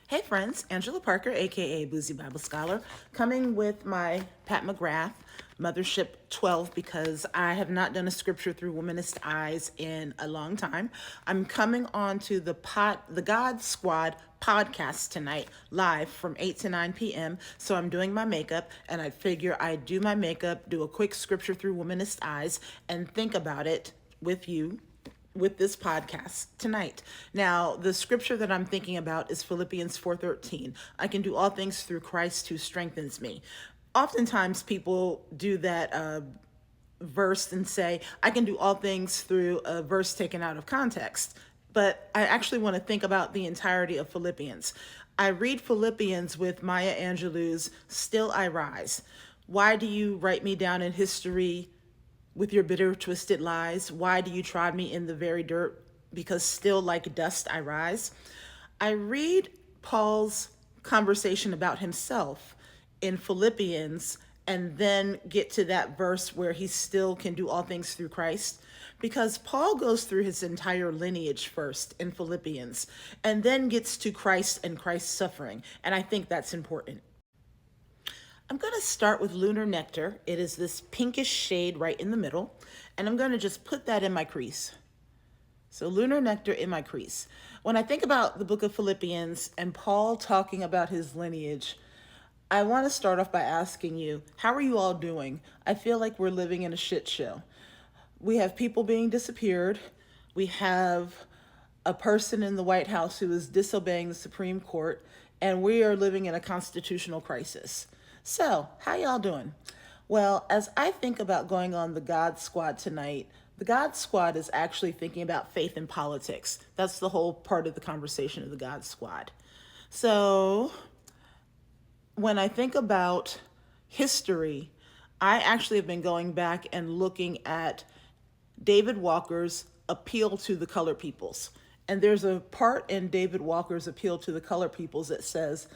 Hey friends, Angela Parker, aka Boozy Bible Scholar, coming with my Pat McGrath Mothership 12 because I have not done a scripture through Womanist eyes in a long time. I'm coming on to the God Squad podcast tonight, live from 8 to 9 p.m. So I'm doing my makeup, and I figure I'd do my makeup, do a quick scripture through Womanist eyes, and think about it with you with this podcast tonight. Now, the scripture that I'm thinking about is Philippians 4:13. I can do all things through Christ who strengthens me. Oftentimes people do that verse and say, I can do all things through a verse taken out of context. But I actually want to think about the entirety of Philippians. I read Philippians with Maya Angelou's Still I Rise. Why do you write me down in history with your bitter, twisted lies? Why do you trod me in the very dirt? Because still like dust I rise. I read Paul's conversation about himself in Philippians and then get to that verse where he still can do all things through Christ. Because Paul goes through his entire lineage first in Philippians and then gets to Christ and Christ's suffering. And I think that's important. I'm going to start with Lunar Nectar. It is this pinkish shade right in the middle, and I'm going to just put that in my crease. So Lunar Nectar in my crease. When I think about the book of Philippians and Paul talking about his lineage, I want to start off by asking you, how are you all doing? I feel like we're living in a shit show. We have people being disappeared. We have a person in the White House who is disobeying the Supreme Court, and we are living in a constitutional crisis. So, how y'all doing? Well, as I think about going on the God Squad tonight, the God Squad is actually thinking about faith and politics. That's the whole part of the conversation of the God Squad. So, when I think about history, I actually have been going back and looking at David Walker's appeal to the color peoples. And there's a part in David Walker's appeal to the color peoples that says,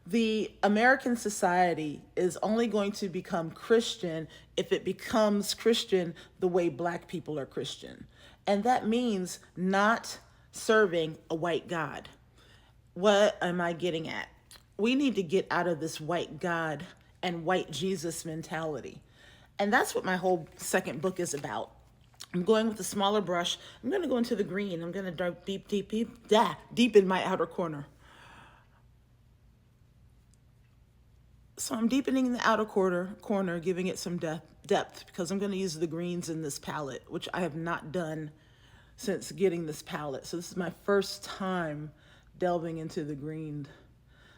the American society is only going to become Christian if it becomes Christian the way Black people are Christian. And that means not serving a white God. What am I getting at? We need to get out of this white God and white Jesus mentality. And that's what my whole second book is about. I'm going with a smaller brush. I'm going to go into the green. I'm going to deep in my outer corner. So I'm deepening the outer corner, giving it some depth because I'm going to use the greens in this palette, which I have not done since getting this palette. So this is my first time delving into the green.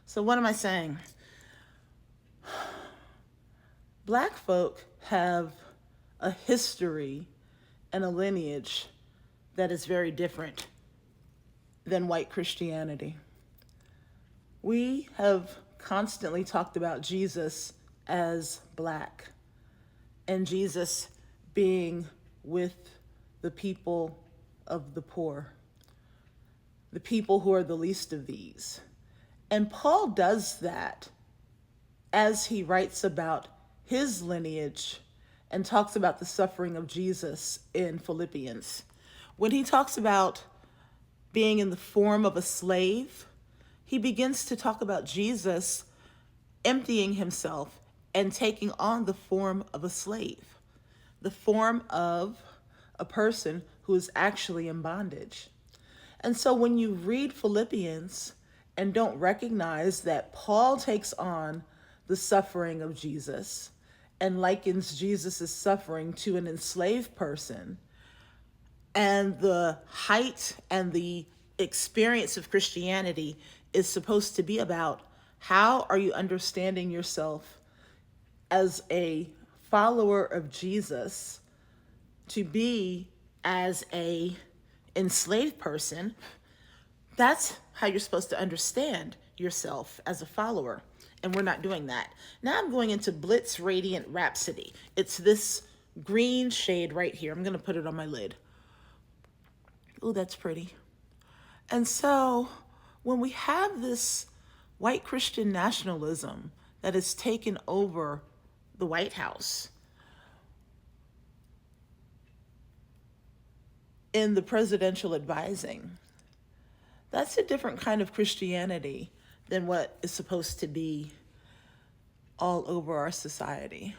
So what am I saying? Black folk have a history and a lineage that is very different than white Christianity. We have constantly talked about Jesus as Black and Jesus being with the people of the poor, the people who are the least of these. And Paul does that as he writes about his lineage and talks about the suffering of Jesus in Philippians. When he talks about being in the form of a slave, he begins to talk about Jesus emptying himself and taking on the form of a slave, the form of a person who is actually in bondage. And so when you read Philippians and don't recognize that Paul takes on the suffering of Jesus and likens Jesus' suffering to an enslaved person, and the height and the experience of Christianity is supposed to be about how are you understanding yourself as a follower of Jesus to be as a enslaved person. That's how you're supposed to understand yourself as a follower. And we're not doing that. Now I'm going into Blitz Radiant Rhapsody. It's this green shade right here. I'm going to put it on my lid. Oh, that's pretty. And so when we have this white Christian nationalism that has taken over the White House in the presidential advising, that's a different kind of Christianity than what is supposed to be all over our society.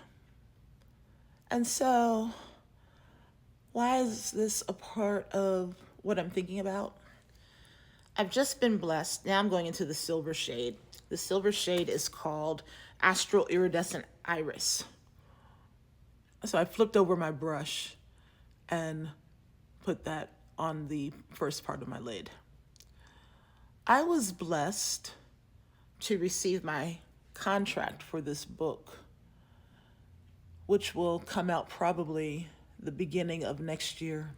And so, why is this a part of what I'm thinking about? I've just been blessed. Now I'm going into the silver shade. The silver shade is called Astral Iridescent Iris. So I flipped over my brush and put that on the first part of my lid. I was blessed to receive my contract for this book, which will come out probably the beginning of next year.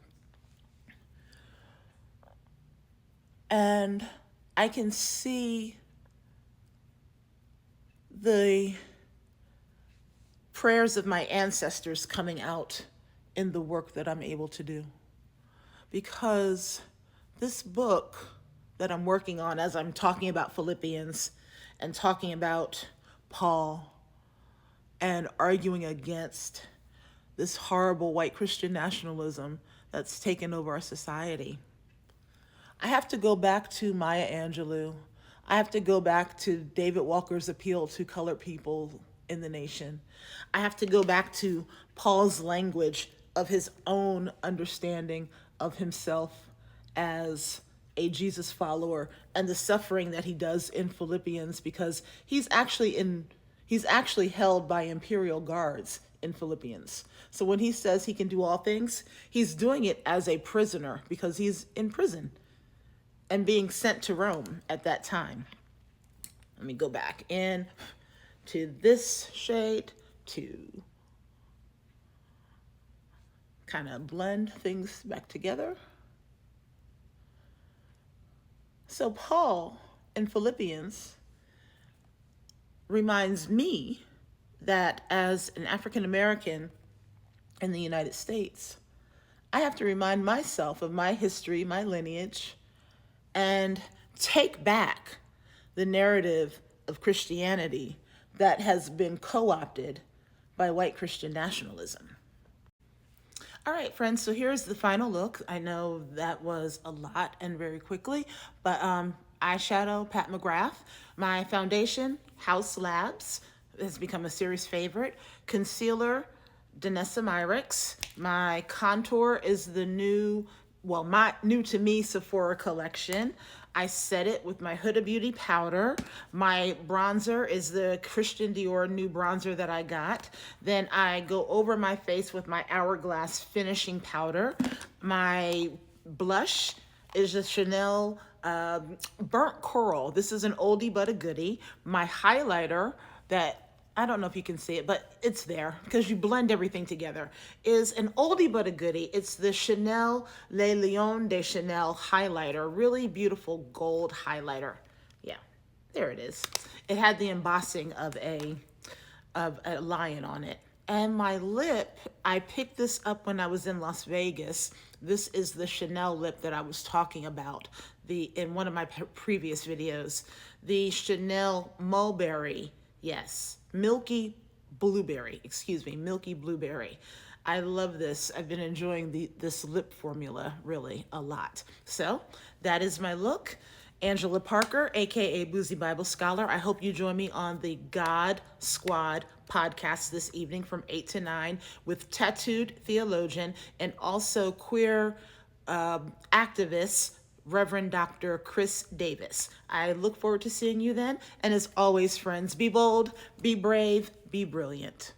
And I can see the prayers of my ancestors coming out in the work that I'm able to do. Because this book that I'm working on, as I'm talking about Philippians and talking about Paul and arguing against this horrible white Christian nationalism that's taken over our society, I have to go back to Maya Angelou. I have to go back to David Walker's appeal to colored people in the nation. I have to go back to Paul's language of his own understanding of himself as a Jesus follower and the suffering that he does in Philippians, because he's actually held by imperial guards in Philippians. So when he says he can do all things, he's doing it as a prisoner because he's in prison and being sent to Rome at that time. Let me go back in to this shade to kind of blend things back together. So Paul in Philippians reminds me that as an African American in the United States, I have to remind myself of my history, my lineage, and take back the narrative of Christianity that has been co-opted by white Christian nationalism. All right, friends, so here's the final look. I know that was a lot and very quickly, but eyeshadow, Pat McGrath. My foundation, House Labs, has become a series favorite. Concealer, Danessa Myricks. My contour is the new to me Sephora collection. I set it with my Huda Beauty powder. My bronzer is the Christian Dior new bronzer that I got. Then I go over my face with my Hourglass finishing powder. My blush is a Chanel Burnt Coral. This is an oldie but a goodie. My highlighter, that I don't know if you can see it, but it's there because you blend everything together, is an oldie but a goodie. It's the Chanel Le Lion de Chanel highlighter. Really beautiful gold highlighter. Yeah, there it is. It had the embossing of a lion on it. And my lip, I picked this up when I was in Las Vegas. This is the Chanel lip that I was talking about in one of my previous videos. The Chanel Mulberry, yes. Milky Blueberry. I love this. I've been enjoying this lip formula really a lot. So that is my look. Angela Parker, aka Boozy Bible Scholar. I hope you join me on the God Squad podcast this evening from 8 to 9 with tattooed theologian and also queer activist Reverend Dr. Chris Davis. I look forward to seeing you then. And as always, friends, be bold, be brave, be brilliant.